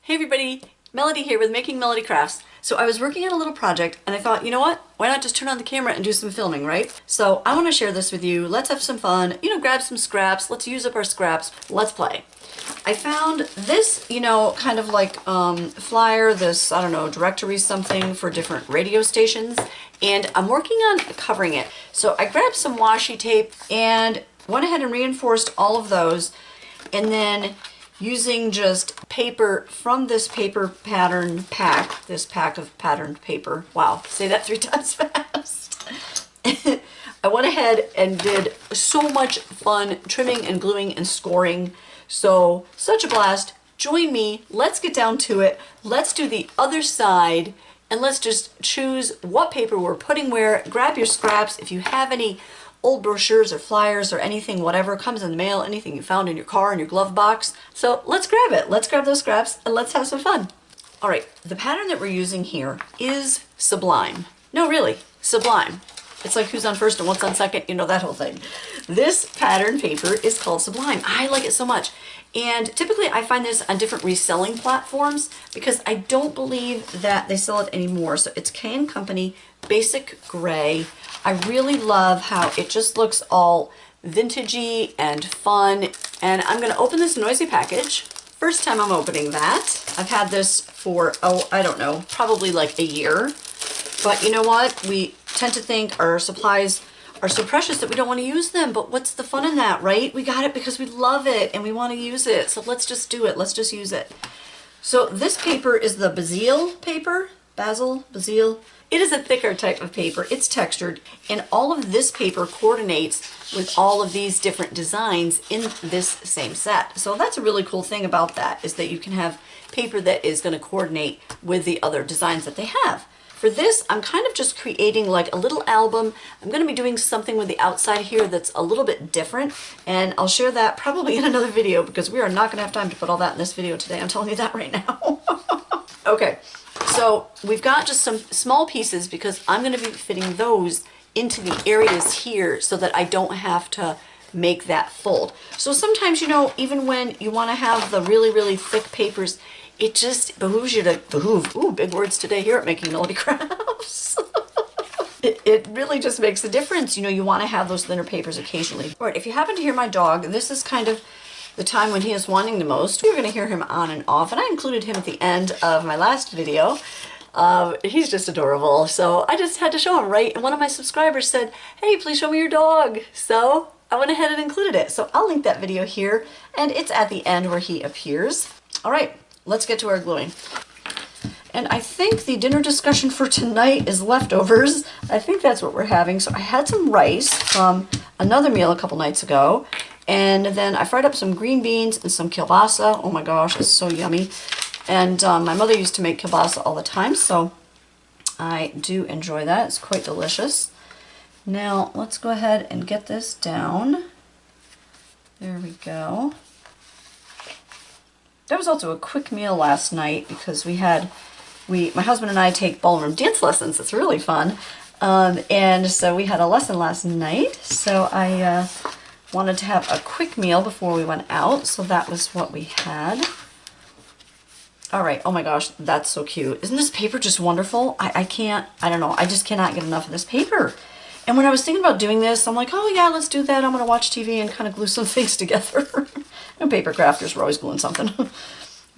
Hey everybody, Melody here with Making Melody Crafts. So I was working on a little project and I thought, you know what? Why not just turn on the camera and do some filming, right? So I want to share this with you. Let's have some fun. Grab some scraps. Let's use up our scraps. Let's play. I found this, kind of like flyer, this, I don't know, directory something for different radio stations. And I'm working on covering it. So I grabbed some washi tape and went ahead and reinforced all of those. And then using just paper from this paper pattern pack, this pack of patterned paper. Wow, say that 3 times fast. I went ahead and did so much fun trimming and gluing and scoring. So, such a blast. Join me. Let's get down to it. Let's do the other side and let's just choose what paper we're putting where. Grab your scraps. If you have any old brochures or flyers or anything, whatever comes in the mail, anything you found in your car, in your glove box. So let's grab it. Let's grab those scraps and let's have some fun. All right, the pattern that we're using here is Sublime. No, really, Sublime. It's like who's on first and what's on second, that whole thing. This pattern paper is called Sublime. I like it so much. And typically I find this on different reselling platforms because I don't believe that they sell it anymore. So it's K & Company Basic Gray. I really love how it just looks all vintagey and fun. And I'm gonna open this noisy package. First time I'm opening that. I've had this for, I don't know, probably like a year. But you know what? We tend to think our supplies are so precious that we don't want to use them. But what's the fun in that, right? We got it because we love it and we want to use it. So let's just do it. Let's just use it. So this paper is the Basil paper. Basil. It is a thicker type of paper. It's textured, and all of this paper coordinates with all of these different designs in this same set. So that's a really cool thing about that, is that you can have paper that is going to coordinate with the other designs that they have. For this, I'm kind of just creating like a little album. I'm going to be doing something with the outside here that's a little bit different, and I'll share that probably in another video because we are not going to have time to put all that in this video today. I'm telling you that right now. Okay. So we've got just some small pieces because I'm going to be fitting those into the areas here so that I don't have to make that fold. So sometimes, even when you want to have the really, really thick papers, it just behooves you to, ooh, big words today here at Making Melody Crafts. It really just makes a difference. You want to have those thinner papers occasionally. All right, if you happen to hear my dog, this is kind of the time when he is wanting the most. You're going to hear him on and off, and I included him at the end of my last video. He's just adorable, so I just had to show him, right? And one of my subscribers said, hey, please show me your dog. So I went ahead and included it. So I'll link that video here, and it's at the end where he appears. All right, let's get to our gluing. And I think the dinner discussion for tonight is leftovers. I think that's what we're having. So I had some rice from another meal a couple nights ago. And then I fried up some green beans and some kielbasa. Oh my gosh, it's so yummy. And my mother used to make kielbasa all the time, so I do enjoy that. It's quite delicious. Now, let's go ahead and get this down. There we go. That was also a quick meal last night because my husband and I take ballroom dance lessons. It's really fun. And so we had a lesson last night. So I wanted to have a quick meal before we went out, so that was what we had. All right, oh my gosh, that's so cute. Isn't this paper just wonderful? I don't know, I just cannot get enough of this paper. And when I was thinking about doing this, I'm like, oh yeah, let's do that. I'm gonna watch TV and kind of glue some things together. Paper crafters, we're always gluing something.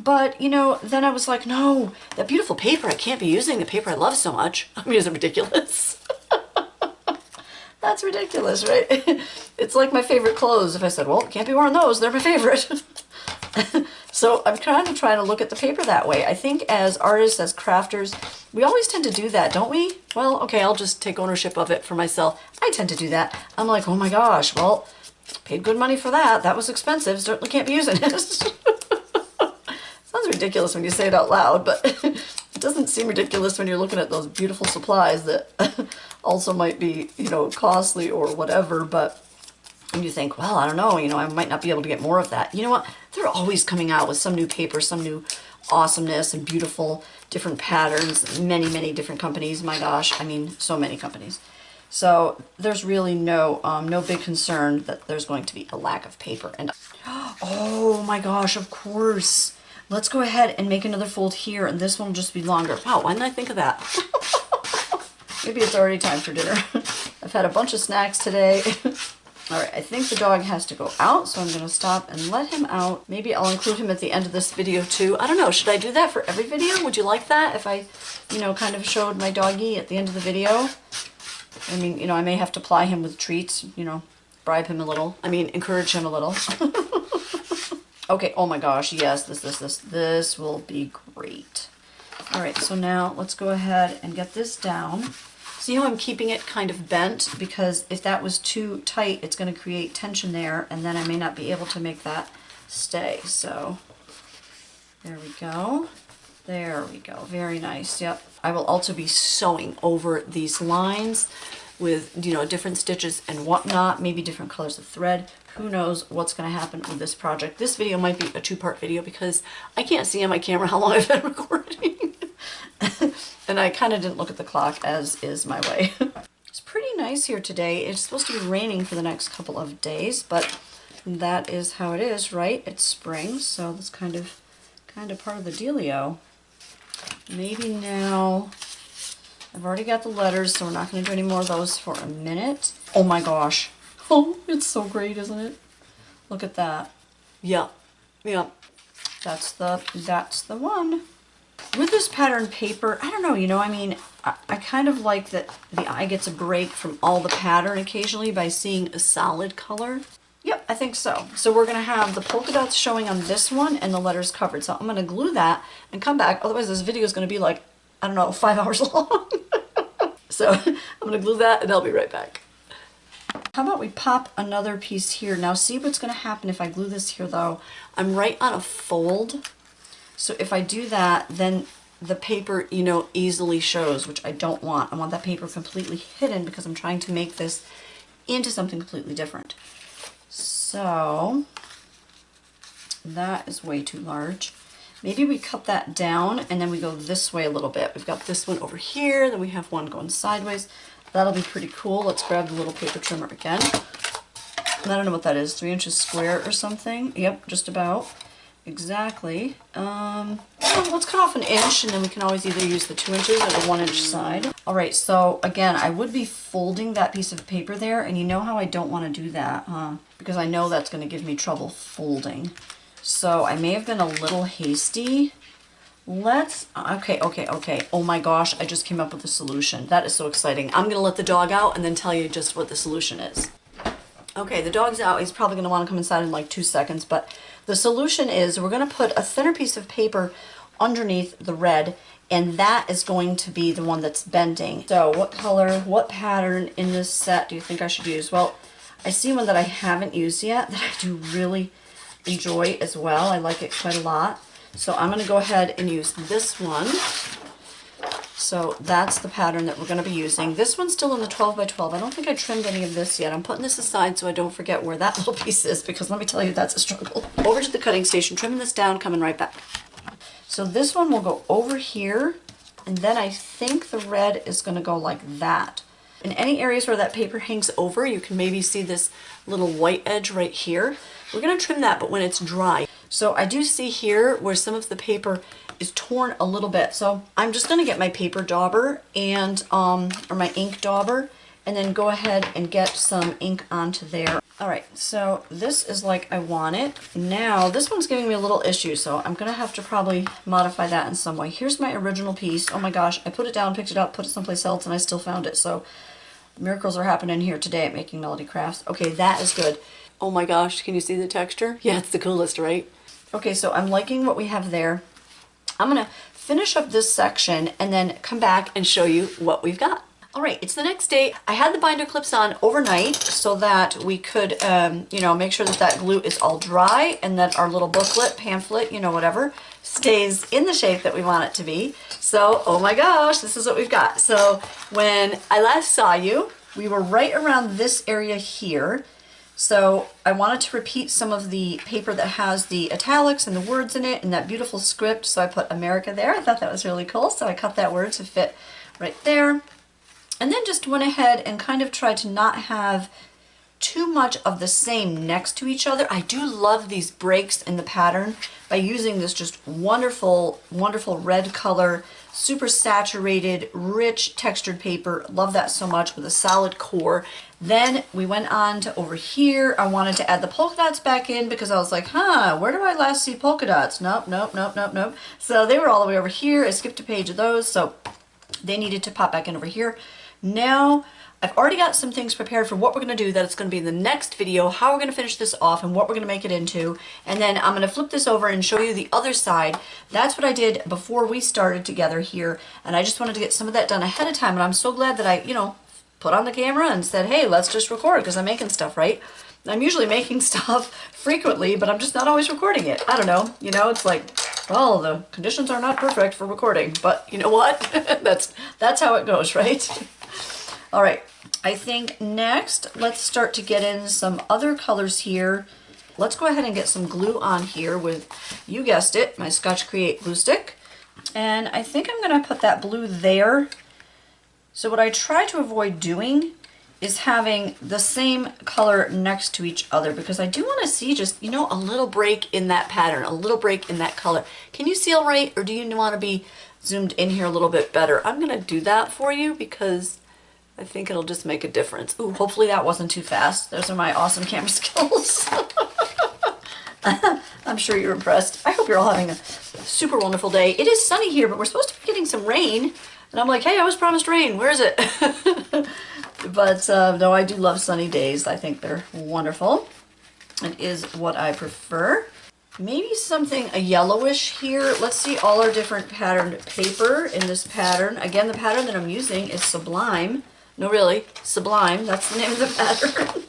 But, then I was like, no, that beautiful paper, I can't be using the paper I love so much. I mean, is it ridiculous? That's ridiculous, right? It's like my favorite clothes. If I said, well, can't be wearing those, they're my favorite. So I'm kind of trying to look at the paper that way. I think as artists, as crafters, we always tend to do that, don't we? Well, okay, I'll just take ownership of it for myself. I tend to do that. I'm like, oh my gosh, well, paid good money for that. That was expensive. Certainly can't be using it. Sounds ridiculous when you say it out loud, but it doesn't seem ridiculous when you're looking at those beautiful supplies that also might be, costly or whatever. But when you think, well, I don't know, I might not be able to get more of that. You know what? They're always coming out with some new paper, some new awesomeness and beautiful different patterns. Many, many different companies. My gosh, I mean, so many companies. So there's really no big concern that there's going to be a lack of paper. And oh my gosh, of course. let's go ahead and make another fold here, and this one will just be longer. Wow, why didn't I think of that? Maybe it's already time for dinner. I've had a bunch of snacks today. All right, I think the dog has to go out, so I'm gonna stop and let him out. Maybe I'll include him at the end of this video too. I don't know, should I do that for every video? Would you like that if I, you know, kind of showed my doggy at the end of the video? I mean, you know, I may have to ply him with treats, you know, bribe him a little. I mean, encourage him a little. Okay, oh my gosh, yes, this will be great. All right, so now let's go ahead and get this down. See how I'm keeping it kind of bent? Because if that was too tight, it's going to create tension there, and then I may not be able to make that stay. So there we go. There we go. Very nice. Yep. I will also be sewing over these lines with, you know, different stitches and whatnot, maybe different colors of thread. Who knows what's going to happen with this project. This video might be a two-part video because I can't see on my camera how long I've been recording. And I kind of didn't look at the clock, as is my way. It's pretty nice here today. It's supposed to be raining for the next couple of days, but that is how it is, right? It's spring, so that's kind of part of the dealio. Maybe now, I've already got the letters, so we're not going to do any more of those for a minute. Oh my gosh. Oh, it's so great, isn't it? Look at that. Yep. Yep. That's the one. With this pattern paper, I don't know, you know, I mean, I kind of like that the eye gets a break from all the pattern occasionally by seeing a solid color. Yep, I think so. So we're going to have the polka dots showing on this one and the letters covered. So I'm going to glue that and come back. Otherwise, this video is going to be like, I don't know, 5 hours long. So I'm going to glue that and I'll be right back. How about we pop another piece here? Now see what's going to happen if I glue this here though. I'm right on a fold. So if I do that, then the paper, you know, easily shows, which I don't want. I want that paper completely hidden because I'm trying to make this into something completely different. So that is way too large. Maybe we cut that down and then we go this way a little bit. We've got this one over here, then we have one going sideways. That'll be pretty cool. Let's grab the little paper trimmer again. I don't know what that is, 3 inches square or something. Yep, just about. Exactly. Let's cut off an inch and then we can always either use the 2 inches or the 1 inch side. All right, so again, I would be folding that piece of paper there, and you know how I don't want to do that, huh? Because I know that's going to give me trouble folding. So I may have been a little hasty. Okay. Oh my gosh, I just came up with a solution. That is so exciting. I'm going to let the dog out and then tell you just what the solution is. Okay, the dog's out. He's probably going to want to come inside in like 2 seconds, but the solution is we're going to put a thinner piece of paper underneath the red, and that is going to be the one that's bending. So what color, what pattern in this set do you think I should use? Well, I see one that I haven't used yet that I do really enjoy as well. I like it quite a lot. So I'm going to go ahead and use this one. So that's the pattern that we're going to be using. This one's still in the 12 by 12. I don't think I trimmed any of this yet. I'm putting this aside so I don't forget where that little piece is, because let me tell you, that's a struggle. Over to the cutting station, trimming this down, coming right back. So this one will go over here, and then I think the red is going to go like that. In any areas where that paper hangs over, you can maybe see this little white edge right here. We're going to trim that, but when it's dry. So I do see here where some of the paper is torn a little bit. So I'm just going to get my paper dauber and or my ink dauber, and then go ahead and get some ink onto there. All right, so this is like I want it. Now this one's giving me a little issue, so I'm going to have to probably modify that in some way. Here's my original piece. Oh my gosh, I put it down, picked it up, put it someplace else, and I still found it. So miracles are happening here today at Making Melody Crafts. Okay, that is good. Oh my gosh, can you see the texture? Yeah, it's the coolest, right? Okay, so I'm liking what we have there. I'm going to finish up this section and then come back and show you what we've got. All right, it's the next day. I had the binder clips on overnight so that we could, you know, make sure that that glue is all dry and that our little booklet, pamphlet, you know, whatever, stays in the shape that we want it to be. So, oh my gosh, this is what we've got. So when I last saw you, we were right around this area here. So I wanted to repeat some of the paper that has the italics and the words in it and that beautiful script. So I put America there. I thought that was really cool. So I cut that word to fit right there. And then just went ahead and kind of tried to not have too much of the same next to each other. I do love these breaks in the pattern by using this just wonderful, wonderful red color, super saturated, rich textured paper. Love that so much with a solid core. Then we went on to over here. I wanted to add the polka dots back in because I was like, where do I last see polka dots? Nope, nope, nope, nope, nope. So they were all the way over here. I skipped a page of those, so they needed to pop back in over here. Now, I've already got some things prepared for what we're going to do that it's going to be in the next video, how we're going to finish this off and what we're going to make it into. And then I'm going to flip this over and show you the other side. That's what I did before we started together here. And I just wanted to get some of that done ahead of time. And I'm so glad that I, put on the camera and said, hey, let's just record because I'm making stuff, right? I'm usually making stuff frequently, but I'm just not always recording it. I don't know. It's like, well, the conditions are not perfect for recording, but you know what? that's how it goes, right? All right. I think next, let's start to get in some other colors here. Let's go ahead and get some glue on here with, you guessed it, my Scotch Create glue stick. And I think I'm going to put that blue there. So what I try to avoid doing is having the same color next to each other because I do want to see just, a little break in that pattern, a little break in that color. Can you see all right, or do you want to be zoomed in here a little bit better? I'm going to do that for you because I think it'll just make a difference. Ooh, hopefully that wasn't too fast. Those are my awesome camera skills. I'm sure you're impressed. I hope you're all having a super wonderful day. It is sunny here, but we're supposed to be getting some rain. And I'm like, hey, I was promised rain. Where is it? But no, I do love sunny days. I think they're wonderful. It is what I prefer. Maybe something a yellowish here. Let's see all our different patterned paper in this pattern. Again, the pattern that I'm using is Sublime. No, really, Sublime. That's the name of the pattern.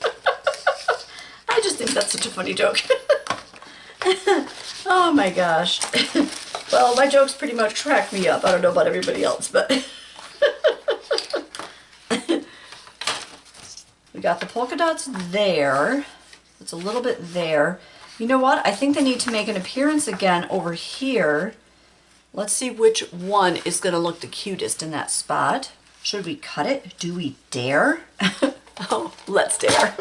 I just think that's such a funny joke. Oh my gosh. Well, my jokes pretty much crack me up. I don't know about everybody else, but we got the polka dots there. It's a little bit there. You know what? I think they need to make an appearance again over here. Let's see which one is going to look the cutest in that spot. Should we cut it? Do we dare? Oh, let's dare.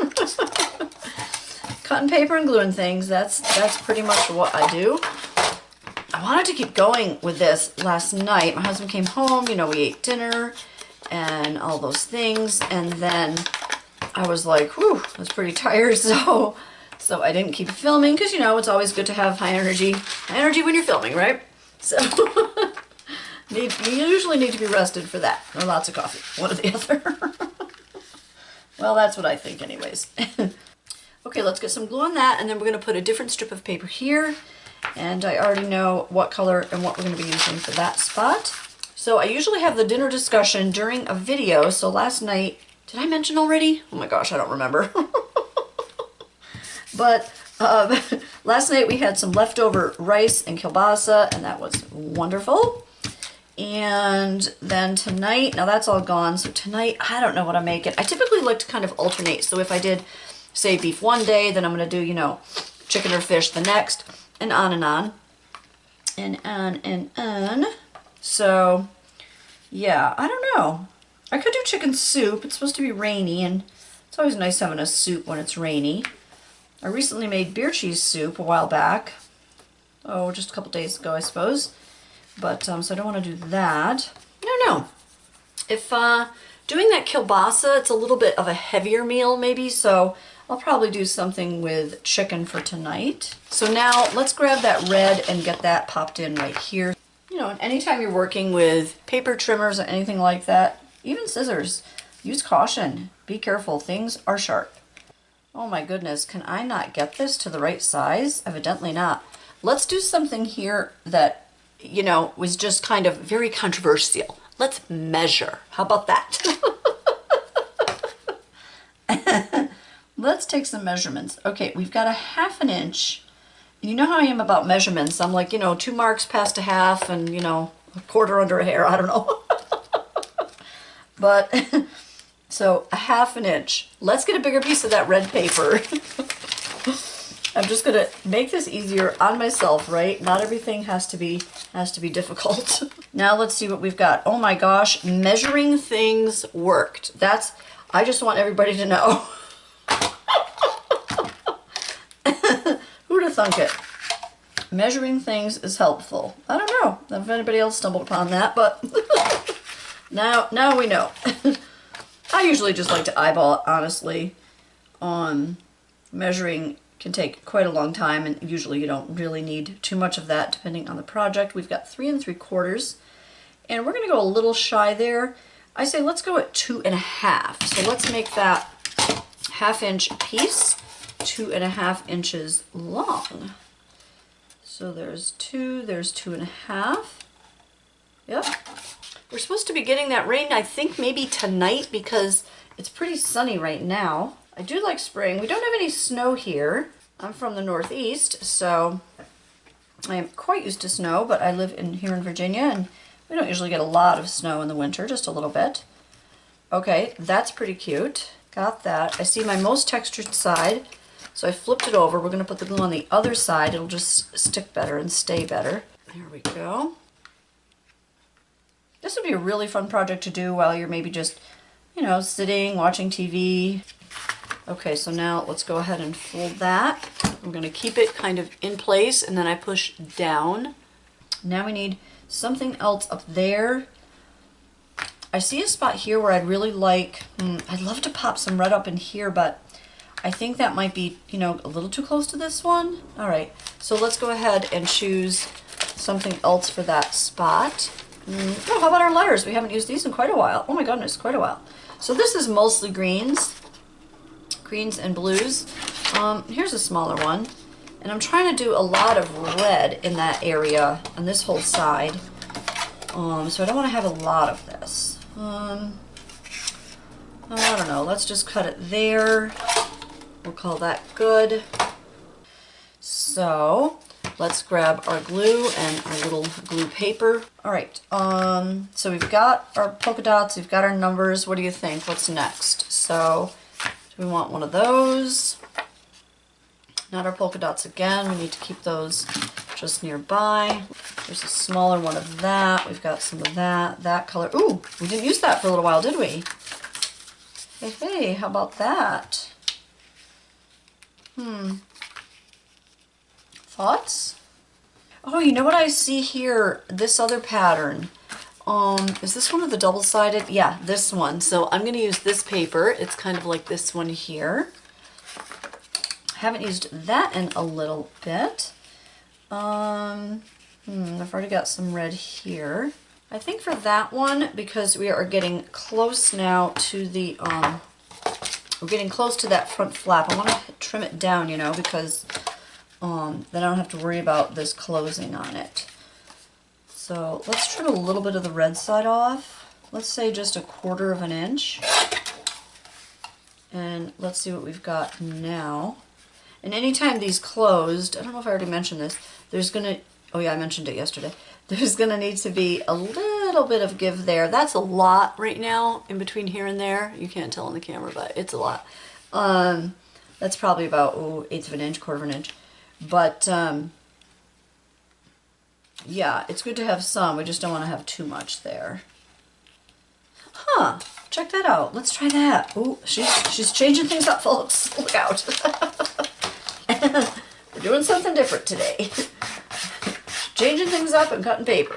Cutting paper and gluing things, that's pretty much what I do. I wanted to keep going with this last night. My husband came home, we ate dinner and all those things, and then I was like, whew, I was pretty tired, so I didn't keep filming because, it's always good to have high energy when you're filming, right? So you usually need to be rested for that, or lots of coffee, one or the other. Well, that's what I think anyways. Okay, let's get some glue on that, and then we're going to put a different strip of paper here. And I already know what color and what we're going to be using for that spot. So I usually have the dinner discussion during a video. So last night, did I mention already? Oh my gosh, I don't remember. But last night we had some leftover rice and kielbasa, and that was wonderful. And then tonight, now that's all gone. So tonight, I don't know what I'm making. I typically like to kind of alternate. So if I did, say, beef one day, then I'm going to do, chicken or fish the next. And on and on. And on and on. So, yeah, I don't know. I could do chicken soup. It's supposed to be rainy, and it's always nice having a soup when it's rainy. I recently made beer cheese soup a while back. Oh, just a couple days ago, I suppose. But, so I don't want to do that. I don't know. If doing that kielbasa, it's a little bit of a heavier meal, maybe, so I'll probably do something with chicken for tonight. So now let's grab that red and get that popped in right here. And anytime you're working with paper trimmers or anything like that, even scissors, use caution. Be careful, things are sharp. Oh my goodness, can I not get this to the right size? Evidently not. Let's do something here that, was just kind of very controversial. Let's measure. How about that? Let's take some measurements. Okay, we've got a 1/2 inch. You know how I am about measurements. I'm like, 2 marks past a half and, a quarter under a hair. I don't know. But, so a 1/2 inch. Let's get a bigger piece of that red paper. I'm just going to make this easier on myself, right? Not everything has to be difficult. Now let's see what we've got. Oh my gosh, measuring things worked. I just want everybody to know. thunk it? Measuring things is helpful. I don't know if anybody else stumbled upon that, but now we know. I usually just like to eyeball it, honestly. Measuring can take quite a long time, and usually you don't really need too much of that depending on the project. We've got 3 3/4, and we're going to go a little shy there. I say let's go at 2 1/2. So let's make that 1/2 inch piece 2 1/2 inches long. So there's 2, there's 2 1/2. Yep. We're supposed to be getting that rain, I think maybe tonight, because it's pretty sunny right now. I do like spring. We don't have any snow here. I'm from the Northeast, so I am quite used to snow, but I live here in Virginia, and we don't usually get a lot of snow in the winter, just a little bit. Okay, that's pretty cute. Got that. I see my most textured side, so I flipped it over. We're going to put the glue on the other side. It'll just stick better and stay better. There we go. This would be a really fun project to do while you're maybe just, you know, sitting, watching TV. Okay, so now let's go ahead and fold that. I'm going to keep it kind of in place, and then I push down. Now we need something else up there. I see a spot here where I'd really like, I'd love to pop some red up in here, but I think that might be, you know, a little too close to this one. All right, so let's go ahead and choose something else for that spot. Oh, how about our letters? We haven't used these in quite a while. Oh my goodness, quite a while. So this is mostly greens and blues. Here's a smaller one. And I'm trying to do a lot of red in that area on this whole side. So I don't want to have a lot of this. I don't know, let's just cut it there. We'll call that good. So let's grab our glue and our little glue paper. All right, so we've got our polka dots, we've got our numbers. What do you think? What's next? So do we want one of those? Not our polka dots again. We need to keep those just nearby. There's a smaller one of that. We've got some of that color. Ooh, we didn't use that for a little while, did we? Hey, how about that? Thoughts? Oh, you know what I see here? This other pattern. Is this one of the double-sided? Yeah, this one. So I'm going to use this paper. It's kind of like this one here. Haven't used that in a little bit. I've already got some red here. I think for that one, because we are getting close now to the, we're getting close to that front flap. I want to trim it down, you know, because then I don't have to worry about this closing on it. So let's trim a little bit of the red side off. Let's say just 1/4 inch. And let's see what we've got now. And anytime these closed, I don't know if I already mentioned this, there's gonna, oh yeah, I mentioned it yesterday. There's gonna need to be a little bit of give there. That's a lot right now, in between here and there. You can't tell on the camera, but it's a lot. That's probably about, 1/8 inch, 1/4 inch. But, yeah, it's good to have some. We just don't want to have too much there. Huh, check that out. Let's try that. Oh, she's changing things up, folks. Look out. We're doing something different today. Changing things up and cutting paper.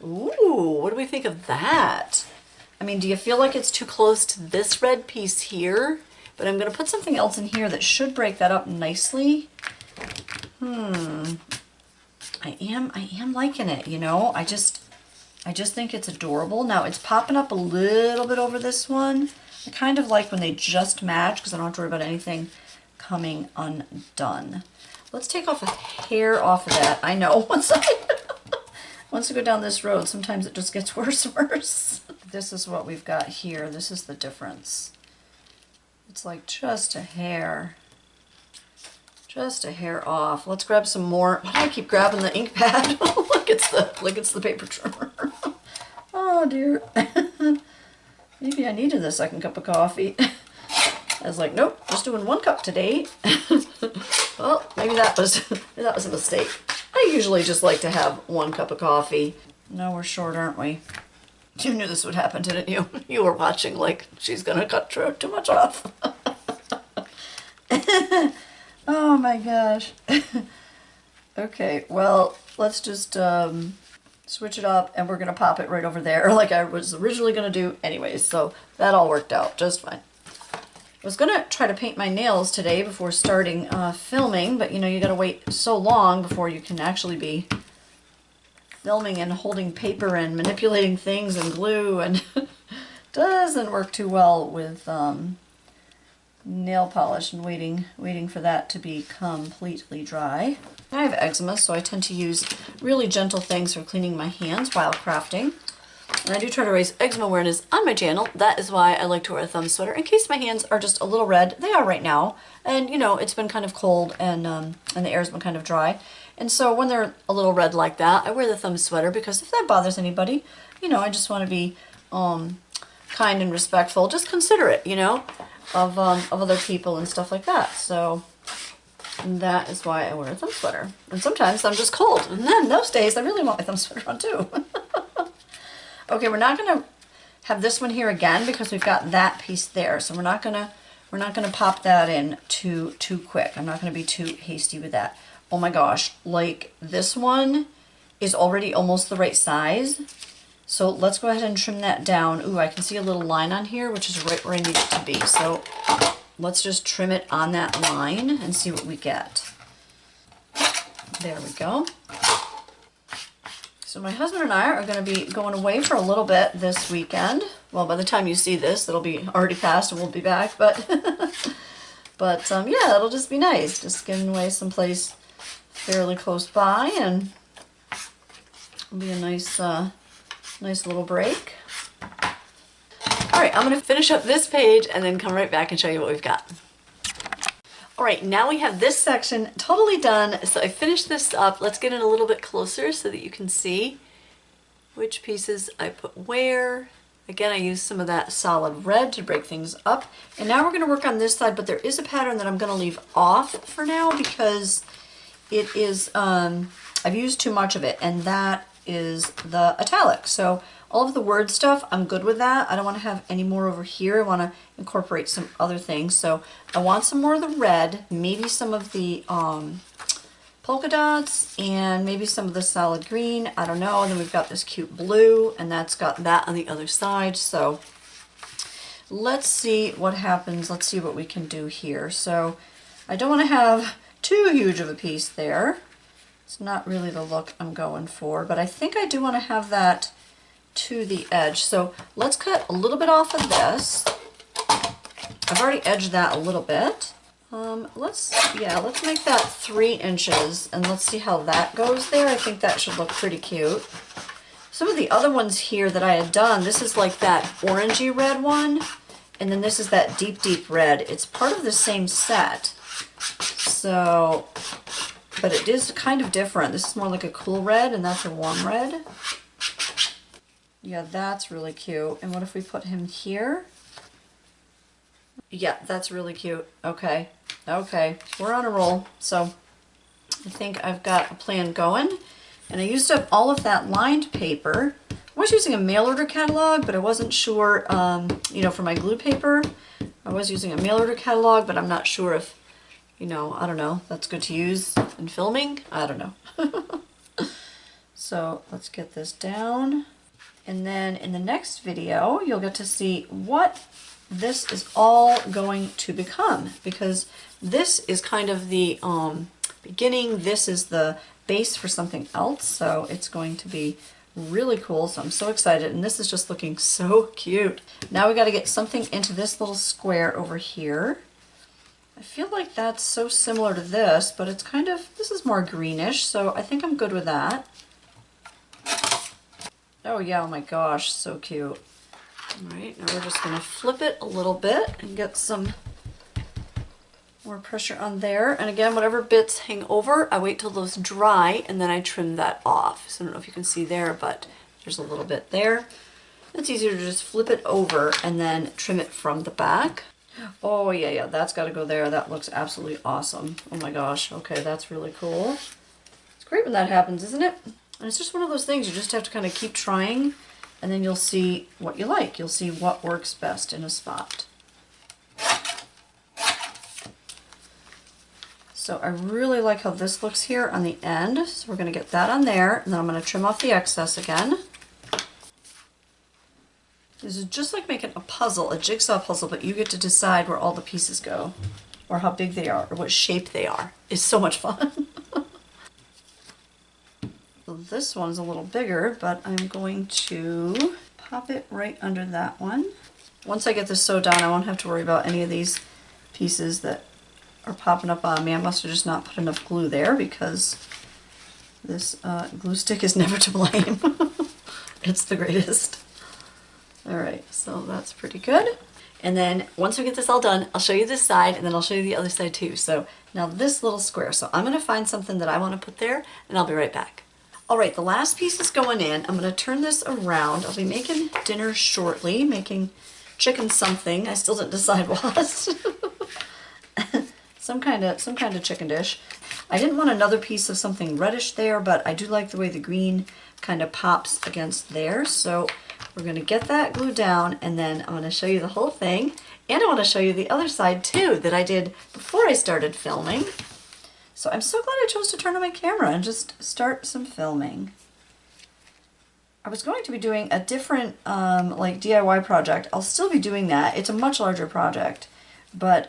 Ooh, what do we think of that? I mean, do you feel like it's too close to this red piece here? But I'm going to put something else in here that should break that up nicely. I am liking it, you know. I just think it's adorable. Now it's popping up a little bit over this one. I kind of like when they just match because I don't have to worry about anything coming undone. Let's take off a hair off of that. I know, once I go down this road, sometimes it just gets worse and worse. This is what we've got here. This is the difference. It's like just a hair. Just a hair off. Let's grab some more. Why do I keep grabbing the ink pad? like it's the paper trimmer. Oh dear. Maybe I needed the second cup of coffee. I was like, nope, just doing 1 cup today. Well, maybe that was a mistake. I usually just like to have 1 cup of coffee. No, we're short, aren't we? You knew this would happen, didn't you? You were watching like she's gonna cut too much off. Oh my gosh. Okay, well, let's just switch it up and we're gonna pop it right over there like I was originally gonna do anyways, so that all worked out just fine. I was gonna try to paint my nails today before starting filming, but you know, you gotta wait so long before you can actually be filming and holding paper and manipulating things and glue, and doesn't work too well with nail polish and waiting for that to be completely dry. I have eczema, so I tend to use really gentle things for cleaning my hands while crafting. And I do try to raise eczema awareness on my channel. That is why I like to wear a thumb sweater, in case my hands are just a little red. They are right now. And you know, it's been kind of cold and the air's been kind of dry. And so when they're a little red like that, I wear the thumb sweater because if that bothers anybody, you know, I just want to be kind and respectful, just considerate, you know, of other people and stuff like that. So that is why I wear a thumb sweater. And sometimes I'm just cold, and then those days I really want my thumb sweater on too. Okay, we're not gonna have this one here again because we've got that piece there, so we're not gonna pop that in too quick. I'm not gonna be too hasty with that. Oh my gosh, like this one is already almost the right size. So let's go ahead and trim that down. Ooh, I can see a little line on here, which is right where I need it to be. So let's just trim it on that line and see what we get. There we go. So my husband and I are going to be going away for a little bit this weekend. Well, by the time you see this, it'll be already passed and we'll be back. But, yeah, it'll just be nice. Just getting away someplace fairly close by, and it'll be a nice little break. All right, I'm going to finish up this page and then come right back and show you what we've got. All right, now we have this section totally done. So I finished this up. Let's get in a little bit closer so that you can see which pieces I put where. Again, I used some of that solid red to break things up. And now we're going to work on this side, but there is a pattern that I'm going to leave off for now because it is, I've used too much of it, and that is the italic. So all of the word stuff, I'm good with that. I don't want to have any more over here. I want to incorporate some other things. So I want some more of the red, maybe some of the polka dots, and maybe some of the solid green. I don't know. And then we've got this cute blue, and that's got that on the other side. So let's see what happens. Let's see what we can do here. So I don't want to have too huge of a piece there. It's not really the look I'm going for, but I think I do want to have that to the edge. So let's cut a little bit off of this. I've already edged that a little bit. Let's make that 3 inches and let's see how that goes there. I think that should look pretty cute. Some of the other ones here that I had done, this is like that orangey red one, and then this is that deep, deep red. It's part of the same set. So, but it is kind of different. This is more like a cool red and that's a warm red. Yeah, that's really cute. And what if we put him here? Yeah, that's really cute. Okay, okay, we're on a roll. So I think I've got a plan going. And I used up all of that lined paper. I was using a mail order catalog, but I wasn't sure, you know, for my glue paper. I was using a mail order catalog, but I'm not sure if, you know, I don't know, that's good to use in filming. I don't know. So let's get this down. And then in the next video, you'll get to see what this is all going to become, because this is kind of the beginning. This is the base for something else. So it's going to be really cool. So I'm so excited. And this is just looking so cute. Now we got to get something into this little square over here. I feel like that's so similar to this, but it's kind of, this is more greenish. So I think I'm good with that. Oh yeah, oh my gosh, so cute. All right, now we're just gonna flip it a little bit and get some more pressure on there. And again, whatever bits hang over, I wait till those dry and then I trim that off. So I don't know if you can see there, but there's a little bit there. It's easier to just flip it over and then trim it from the back. Oh yeah, yeah, that's gotta go there. That looks absolutely awesome. Oh my gosh, okay, that's really cool. It's great when that happens, isn't it? And it's just one of those things, you just have to kind of keep trying, and then you'll see what you like. You'll see what works best in a spot. So I really like how this looks here on the end. So we're going to get that on there, and then I'm going to trim off the excess again. This is just like making a puzzle, a jigsaw puzzle, but you get to decide where all the pieces go, or how big they are, or what shape they are. It's so much fun. So this one's a little bigger, but I'm going to pop it right under that one. Once I get this sewed down, I won't have to worry about any of these pieces that are popping up on me. I must have just not put enough glue there because this glue stick is never to blame. It's the greatest. Alright, so that's pretty good. And then once we get this all done, I'll show you this side and then I'll show you the other side too. So now this little square. So I'm going to find something that I want to put there and I'll be right back. Alright, the last piece is going in. I'm going to turn this around. I'll be making dinner shortly, making chicken something. I still didn't decide what. some kind of chicken dish. I didn't want another piece of something reddish there, but I do like the way the green kind of pops against there. So we're going to get that glued down, and then I'm going to show you the whole thing, and I want to show you the other side too that I did before I started filming. So I'm so glad I chose to turn on my camera and just start some filming. I was going to be doing a different like DIY project. I'll still be doing that. It's a much larger project, but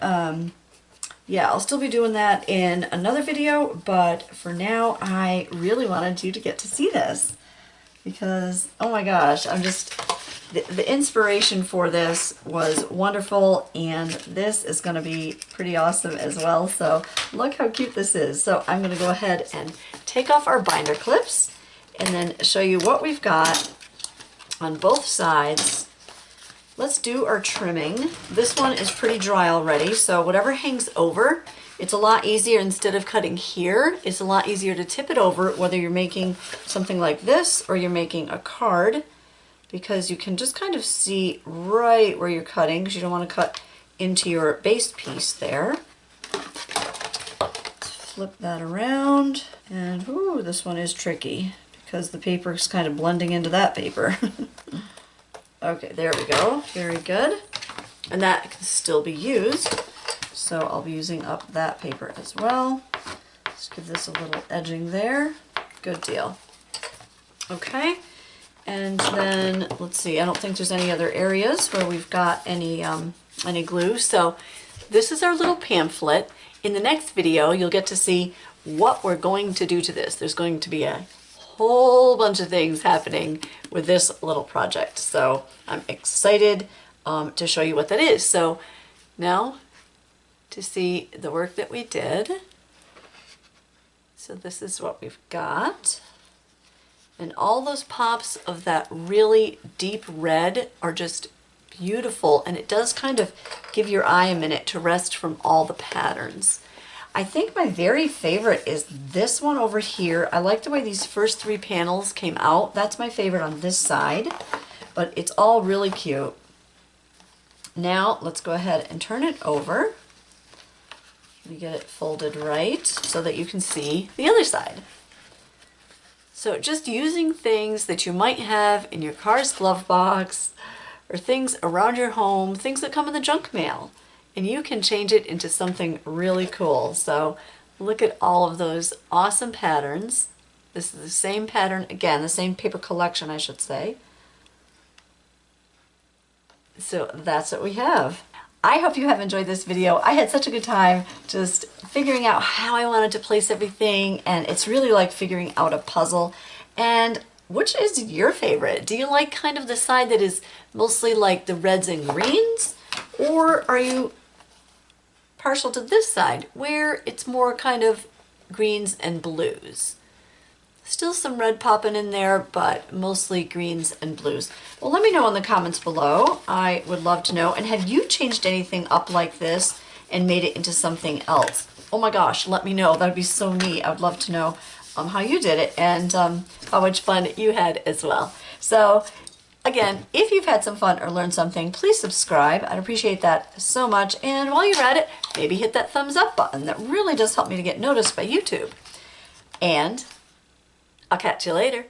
yeah, I'll still be doing that in another video, but for now I really wanted you to get to see this because, oh my gosh, I'm just, the inspiration for this was wonderful, and this is going to be pretty awesome as well. So look how cute this is. So I'm going to go ahead and take off our binder clips and then show you what we've got on both sides. Let's do our trimming. This one is pretty dry already, so whatever hangs over, it's a lot easier. Instead of cutting here, it's a lot easier to tip it over, whether you're making something like this or you're making a card, because you can just kind of see right where you're cutting, because you don't want to cut into your base piece there. Let's flip that around, and ooh, this one is tricky because the paper is kind of blending into that paper. Okay, there we go. Very good. And that can still be used. So I'll be using up that paper as well. Just give this a little edging there. Good deal. Okay. And then, let's see, I don't think there's any other areas where we've got any glue. So this is our little pamphlet. In the next video, you'll get to see what we're going to do to this. There's going to be a whole bunch of things happening with this little project. So I'm excited to show you what that is. So now to see the work that we did. So this is what we've got. And all those pops of that really deep red are just beautiful, and it does kind of give your eye a minute to rest from all the patterns. I think my very favorite is this one over here. I like the way these first three panels came out. That's my favorite on this side, but it's all really cute. Now let's go ahead and turn it over. Let me get it folded right so that you can see the other side. So just using things that you might have in your car's glove box or things around your home, things that come in the junk mail, and you can change it into something really cool. So look at all of those awesome patterns. This is the same pattern, again, the same paper collection, I should say. So that's what we have. I hope you have enjoyed this video. I had such a good time just figuring out how I wanted to place everything, and it's really like figuring out a puzzle. And which is your favorite? Do you like kind of the side that is mostly like the reds and greens? Or are you partial to this side where it's more kind of greens and blues? Still some red popping in there, but mostly greens and blues. Well, let me know in the comments below. I would love to know. And have you changed anything up like this and made it into something else? Oh my gosh, let me know. That would be so neat. I would love to know how you did it and how much fun you had as well. So again, if you've had some fun or learned something, please subscribe. I'd appreciate that so much. And while you're at it, maybe hit that thumbs up button. That really does help me to get noticed by YouTube. And I'll catch you later.